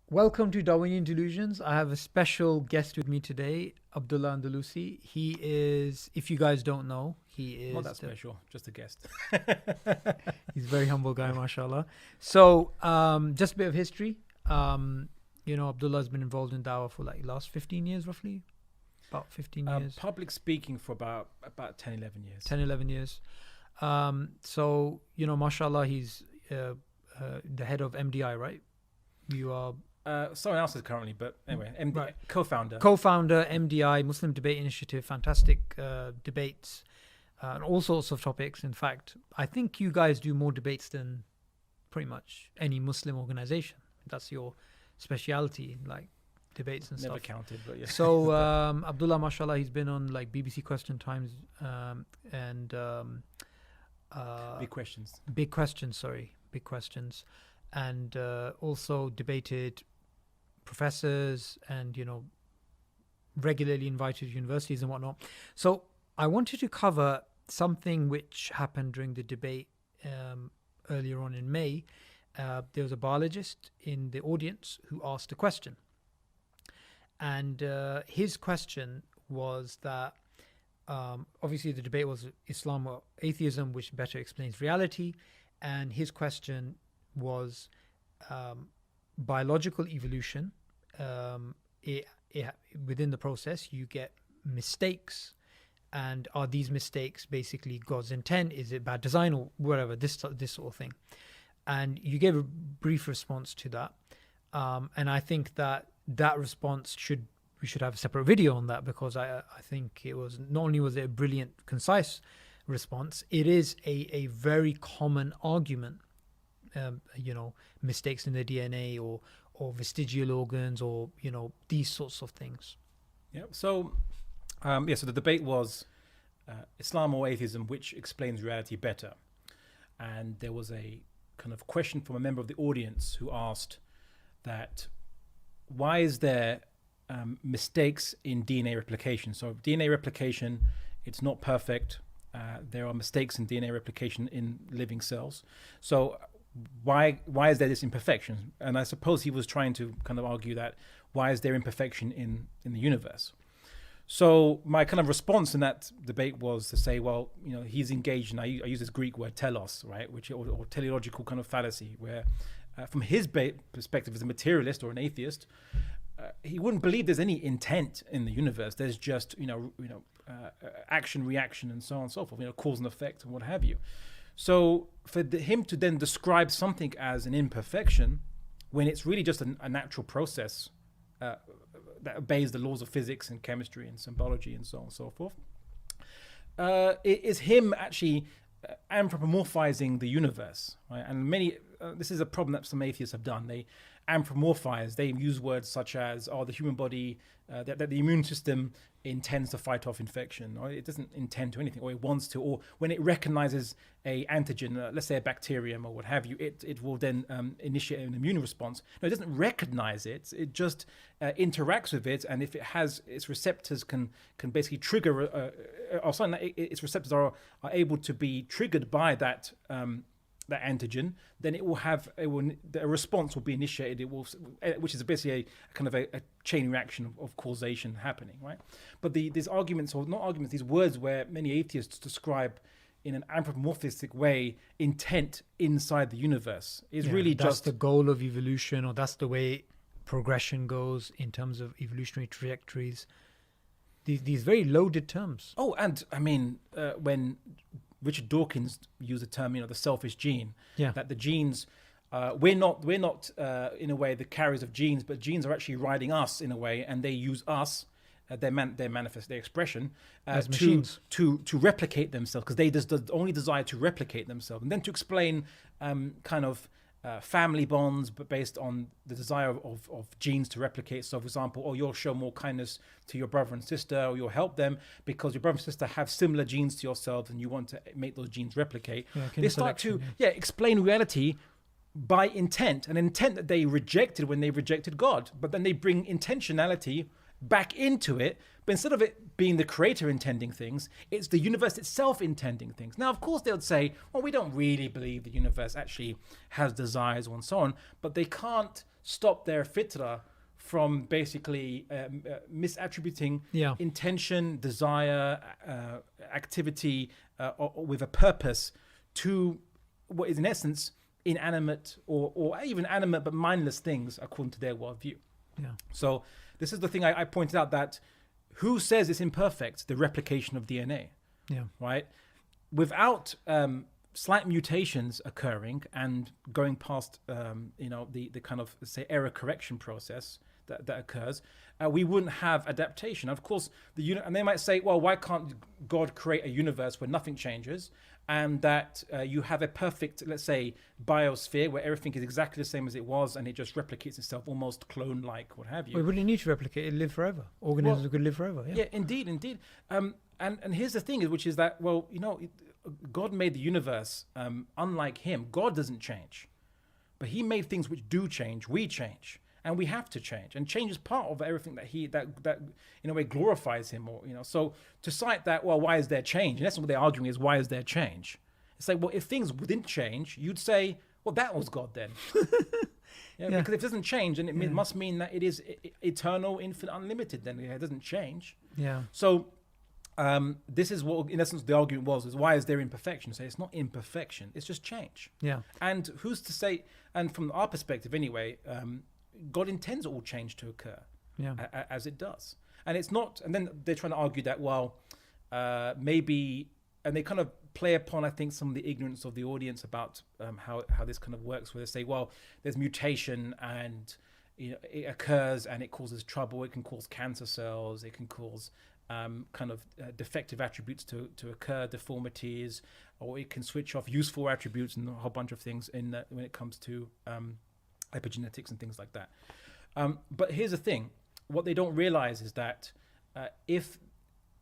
Welcome to Darwinian Delusions. I have a special guest with me today, Abdullah Andalusi. He is, if you guys don't know, he is... Not that special, just a guest. He's a very humble guy, mashallah. So, just a bit of history. Abdullah has been involved in dawah for like last 15 years, roughly. About 15 years. Public speaking for about 10, 11 years. 10, 11 years. Mashallah, he's the head of MDI, right? You are... someone else is currently, but anyway, right. Co-founder, MDI, Muslim Debate Initiative, fantastic debates on all sorts of topics. In fact, I think you guys do more debates than pretty much any Muslim organization. That's your speciality, like debates and Never stuff. counted, but yeah. So Abdullah, mashallah, he's been on like BBC Question Times and Big Questions. Big Questions, and also debated professors and regularly invited universities and whatnot. So I wanted to cover something which happened during the debate earlier on in May. There was a biologist in the audience who asked a question, and his question was that obviously the debate was Islam or atheism, which better explains reality, and his question was biological evolution. Within the process, you get mistakes, and are these mistakes basically God's intent? Is it bad design or whatever? This sort of thing. And you gave a brief response to that, and I think that response we should have a separate video on that, because I think it was not only was it a brilliant, concise response, it is a very common argument. Mistakes in the DNA or vestigial organs or these sorts of things. Yeah. So the debate was Islam or atheism, which explains reality better. And there was a kind of question from a member of the audience who asked that why is there mistakes in DNA replication? So DNA replication, it's not perfect. There are mistakes in DNA replication in living cells. So why is there this imperfection? And I suppose he was trying to kind of argue that why is there imperfection in the universe? So my kind of response in that debate was to say, well, he's engaged in, I use this Greek word telos, right, or teleological kind of fallacy, where from his perspective as a materialist or an atheist, he wouldn't believe there's any intent in the universe. There's just action, reaction, and so on and so forth, cause and effect and what have you. So for him to then describe something as an imperfection when it's really just a natural process that obeys the laws of physics and chemistry and symbology and so on and so forth, it is him actually anthropomorphizing the universe, right? And this is a problem that some atheists have done. They anthropomorphize. They use words such as, the human body, that the immune system intends to fight off infection, or it doesn't intend to anything, or it wants to, or when it recognizes a antigen, let's say a bacterium or what have you, it will then initiate an immune response. No, it doesn't recognize it. It just interacts with it, and if it has its receptors can basically trigger, or something that its receptors are able to be triggered by that antigen, then a response will be initiated. Which is basically a kind of a chain reaction of causation happening, right? But these arguments, or not arguments, these words where many atheists describe in an anthropomorphistic way intent inside the universe is really that's the goal of evolution, or that's the way progression goes in terms of evolutionary trajectories. These very loaded terms. Oh, and I mean, when Richard Dawkins used the term, the selfish gene. Yeah. That the genes, we're not in a way the carriers of genes, but genes are actually riding us in a way, and they use us, their expression, as machines to replicate themselves, because they just only desire to replicate themselves, and then to explain family bonds, but based on the desire of genes to replicate. So, for example, you'll show more kindness to your brother and sister, or you'll help them because your brother and sister have similar genes to yourselves, and you want to make those genes replicate. They start to explain reality by intent, an intent that they rejected when they rejected God. But then they bring intentionality back into it. But instead of it being the creator intending things, it's the universe itself intending things. Now, of course, they would say, well, we don't really believe the universe actually has desires and so on, but they can't stop their fitra from basically misattributing intention, desire, activity with a purpose to what is in essence inanimate or even animate but mindless things according to their worldview. Yeah. So this is the thing I pointed out, that who says it's imperfect? The replication of DNA. Yeah. Right? Without slight mutations occurring and going past the kind of, say, error correction process that occurs, we wouldn't have adaptation. Of course, and they might say, well, why can't God create a universe where nothing changes, and that you have a perfect, let's say, biosphere where everything is exactly the same as it was and it just replicates itself, almost clone-like, what have you. Well, it wouldn't need to replicate, it live forever. Organisms could live forever. Yeah, indeed. And here's the thing, which is that, well, God made the universe unlike him. God doesn't change, but he made things which do change. We change. And we have to change, and change is part of everything that in a way glorifies him, or So to cite that, well, why is there change? And that's what they're arguing is, why is there change? It's like, well, if things didn't change, you'd say, well, that was God then. Because if it doesn't change, then it must mean that it is eternal, infinite, unlimited. Then it doesn't change. Yeah. So this is what, in essence, the argument is why is there imperfection? So it's not imperfection; it's just change. Yeah. And who's to say? And from our perspective, anyway. God intends all change to occur, as it does, and it's not. And then they're trying to argue that, well, maybe, and they kind of play upon, I think, some of the ignorance of the audience about how this kind of works. Where they say, well, there's mutation, and it occurs, and it causes trouble. It can cause cancer cells. It can cause kind of defective attributes to occur, deformities, or it can switch off useful attributes and a whole bunch of things when it comes to epigenetics and things like that. But here's the thing. What they don't realize is that if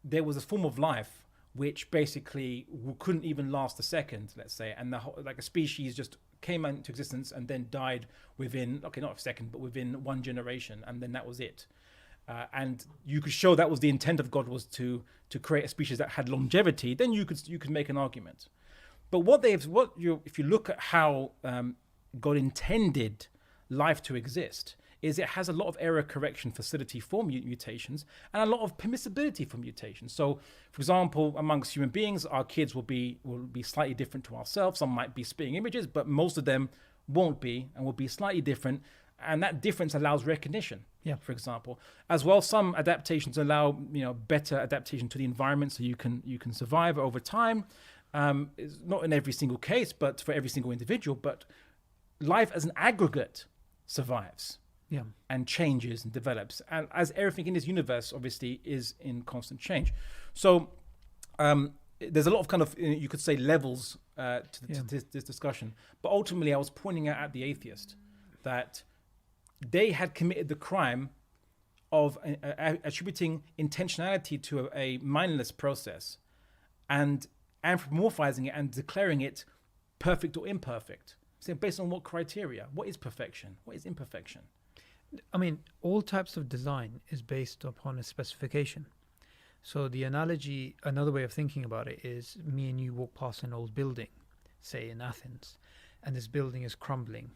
there was a form of life which basically couldn't even last a second, let's say, and like a species just came into existence and then died within, not a second, but within one generation, and then that was it. And you could show that was the intent of God, was to create a species that had longevity, then you could make an argument. But if you look at how God intended life to exist, is it has a lot of error correction facility for mutations and a lot of permissibility for mutations. So, for example, amongst human beings, our kids will be slightly different to ourselves. Some might be spitting images, but most of them won't be, and will be slightly different. And that difference allows recognition. For example, as well, some adaptations allow better adaptation to the environment, so you can survive over time. It's not in every single case, but for every single individual. But life as an aggregate survives and changes and develops, and as everything in this universe obviously is in constant change. So there's a lot of kind of, you could say, levels to this discussion. But ultimately, I was pointing out at the atheist that they had committed the crime of attributing intentionality to a mindless process and anthropomorphizing it and declaring it perfect or imperfect. So based on what criteria? What is perfection? What is imperfection? I mean, all types of design is based upon a specification. So the analogy, another way of thinking about it is, me and you walk past an old building, say in Athens, and this building is crumbling.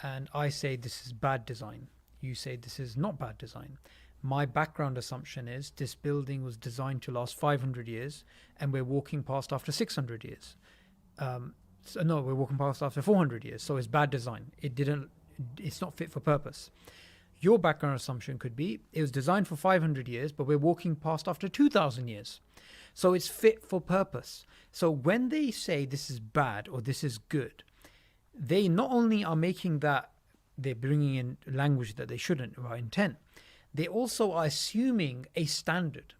And I say this is bad design. You say this is not bad design. My background assumption is this building was designed to last 500 years and we're walking past after 600 years. No, we're walking past after 400 years. So it's bad design. It's not fit for purpose. Your background assumption could be it was designed for 500 years, but we're walking past after 2,000 years. So it's fit for purpose. So when they say this is bad or this is good, they not only are making that, they're bringing in language that they shouldn't, or intent, they also are assuming a standard.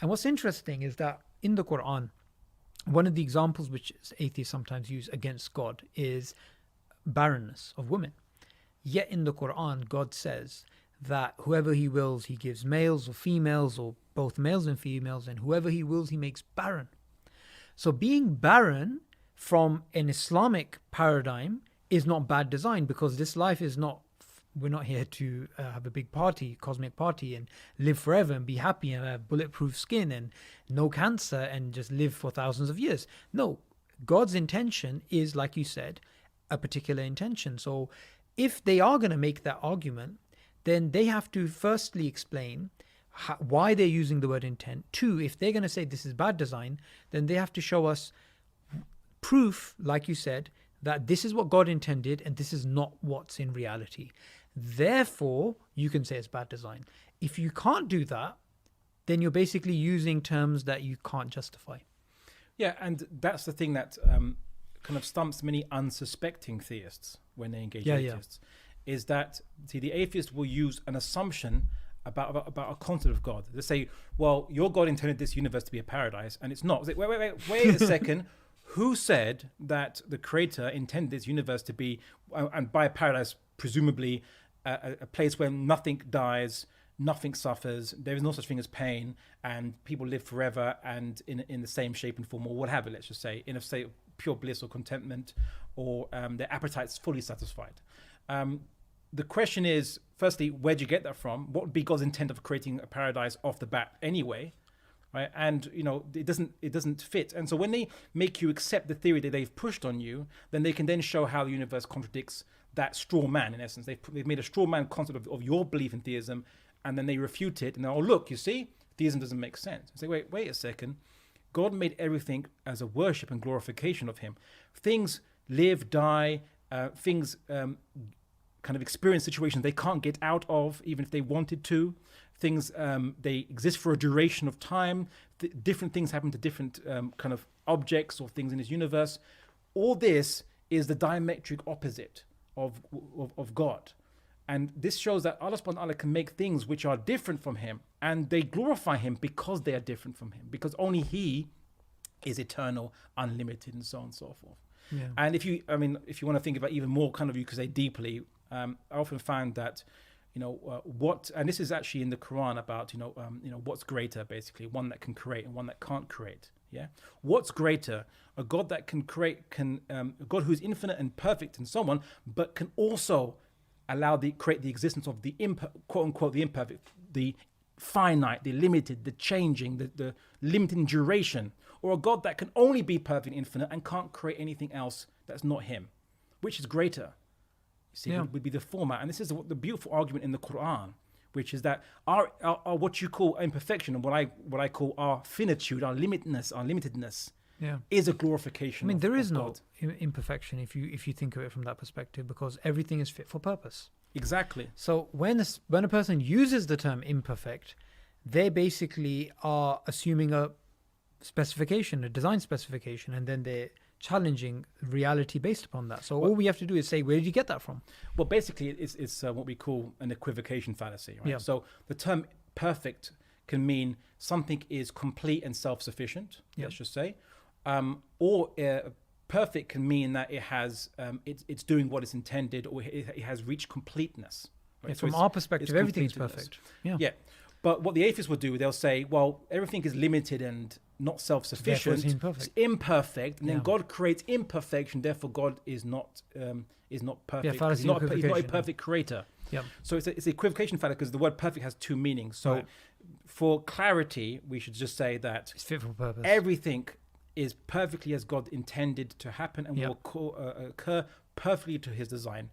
And what's interesting is that in the Quran, one of the examples which atheists sometimes use against God is barrenness of women. Yet in the Quran, God says that whoever he wills, he gives males or females, or both males and females, and whoever he wills, he makes barren. So being barren from an Islamic paradigm is not bad design, because this life is not we're not here to have a big party, cosmic party, and live forever and be happy and have bulletproof skin and no cancer and just live for thousands of years. No, God's intention is, like you said, a particular intention. So if they are going to make that argument, then they have to firstly explain why they're using the word intent. Two, if they're going to say this is bad design, then they have to show us proof, like you said, that this is what God intended and this is not what's in reality. Therefore, you can say it's bad design. If you can't do that, then you're basically using terms that you can't justify. Yeah, and that's the thing that kind of stumps many unsuspecting theists when they engage atheists, is that, see, the atheist will use an assumption about a concept of God. They say, well, your God intended this universe to be a paradise, and it's not. It's like, wait a second. Who said that the creator intended this universe to be, and by a paradise, presumably a place where nothing dies, nothing suffers, there is no such thing as pain, and people live forever and in the same shape and form, or what have you, let's just say, in a state of pure bliss or contentment, or their appetite's fully satisfied. The question is, firstly, where'd you get that from? What would be God's intent of creating a paradise off the bat anyway? Right? And it doesn't fit. And so when they make you accept the theory that they've pushed on you, then they can then show how the universe contradicts that straw man. In essence, they've made a straw man concept of your belief in theism, and then they refute it. And they're, oh, look, you see, theism doesn't make sense. I say, wait a second. God made everything as a worship and glorification of him. Things live, die, things kind of experience situations they can't get out of, even if they wanted to. Things, they exist for a duration of time. Different things happen to different kind of objects or things in this universe. All this is the diametric opposite of God. And this shows that Allah subhanahu wa ta'ala can make things which are different from him, and they glorify him because they are different from him, because only he is eternal, unlimited, and so on and so forth. Yeah. And if you want to think about even more kind of, you could say, deeply, I often found that, what, and this is actually in the Quran about, what's greater, basically, one that can create and one that can't create. Yeah. What's greater? A God that can create, a God who's infinite and perfect and so on, but can also create the existence of the quote unquote, the imperfect, the finite, the limited, the changing, the limited in duration, or a God that can only be perfect and infinite and can't create anything else that's not him. Which is greater? See, would be the format. And this is the beautiful argument in the Quran, which is that our what you call imperfection, and what I call our finitude, our limitedness, is a glorification. I mean, there is no God. Imperfection if you think of it from that perspective, because everything is fit for purpose. Exactly. So when a person uses the term imperfect, they basically are assuming a specification, a design specification, and then they're challenging reality based upon that. So all we have to do is say, where did you get that from? Well, basically, it's what we call an equivocation fallacy. Right? Yeah. So the term perfect can mean something is complete and self-sufficient, let's just say, or perfect can mean that it has it's doing what it's intended, or it has reached completeness. Right? Yeah, so from our perspective, everything is perfect. Yeah. But what the atheists will do, they'll say, well, everything is limited and not self-sufficient. It's imperfect, and then God creates imperfection. Therefore, God is not perfect. He's not a perfect creator. Yeah. So it's an equivocation fallacy, because the word perfect has two meanings. So for clarity, we should just say that it's fit for purpose. Everything is perfectly as God intended to happen, and will occur perfectly to his design.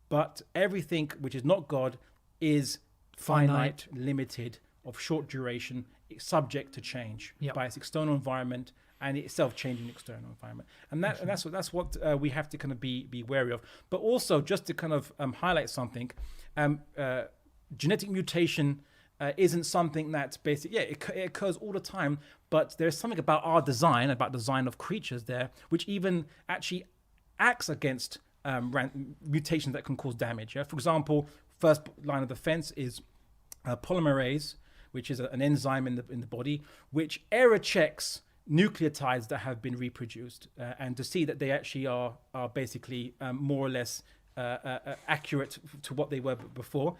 But everything which is not God is finite, limited, of short duration, subject to change by its external environment and itself changing external environment. And that's what we have to kind of be wary of. But also, just to kind of highlight something, genetic mutation isn't something that's basic. Yeah, it occurs all the time, but there's something about our design, about design of creatures there, which even actually acts against mutations that can cause damage. Yeah? For example, first line of defense is polymerase, which is an enzyme in the body, which error checks nucleotides that have been reproduced, and to see that they actually are basically more or less accurate to what they were before.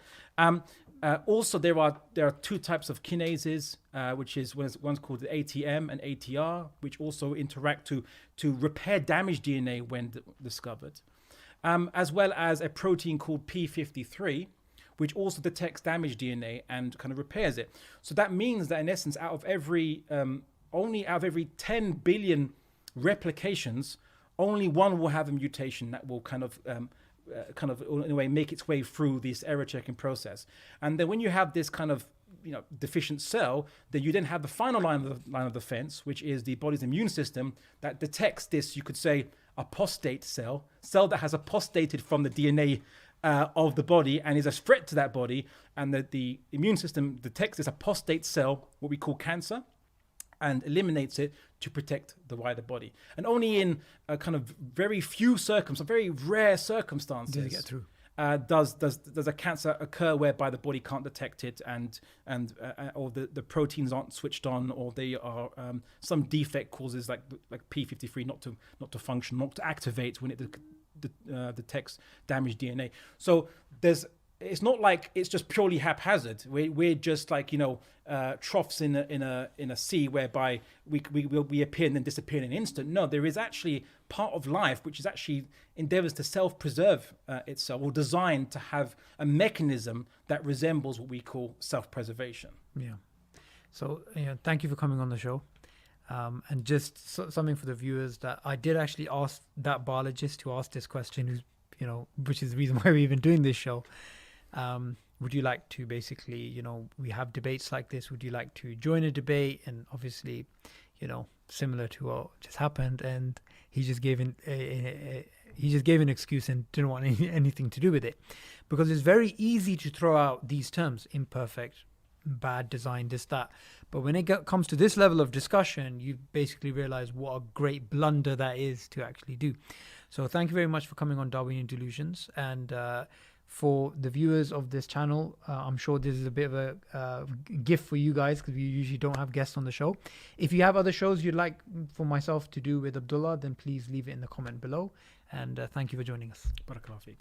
Also, there are two types of kinases, which is one's called the ATM and ATR, which also interact to repair damaged DNA when discovered. as well as a protein called P53, which also detects damaged DNA and kind of repairs it. So that means that in essence, out of every only out of every 10 billion replications, only one will have a mutation that will kind of in a way make its way through this error checking process. And then when you have this kind of deficient cell, then you then have the final line of defense, which is the body's immune system that detects this, you could say, apostate cell that has apostated from the DNA of the body and is a threat to that body. And the immune system detects this apostate cell, what we call cancer, and eliminates it to protect the wider body. And only in a kind of very rare circumstances does it get through. Does a cancer occur whereby the body can't detect it and or the proteins aren't switched on, or they are some defect causes like P53 not to function, not to activate when it detects damaged DNA. So it's not like it's just purely haphazard. We're just like troughs in a sea whereby we appear and then disappear in an instant. No, there is actually part of life which is actually endeavors to self-preserve itself, or designed to have a mechanism that resembles what we call self-preservation. Yeah. So thank you for coming on the show. And just something for the viewers, that I did actually ask that biologist who asked this question, who's which is the reason why we're even doing this show. Would you like to basically, we have debates like this, would you like to join a debate? And obviously, similar to what just happened, and he just gave an excuse and didn't want anything to do with it, because it's very easy to throw out these terms: imperfect, bad design, this, that. But when it comes to this level of discussion, you basically realize what a great blunder that is to actually do. So thank you very much for coming on Darwinian Delusions. And for the viewers of this channel, I'm sure this is a bit of a gift for you guys, because we usually don't have guests on the show. If you have other shows you'd like for myself to do with Abdullah, then please leave it in the comment below. And thank you for joining us. Barakallahu feek.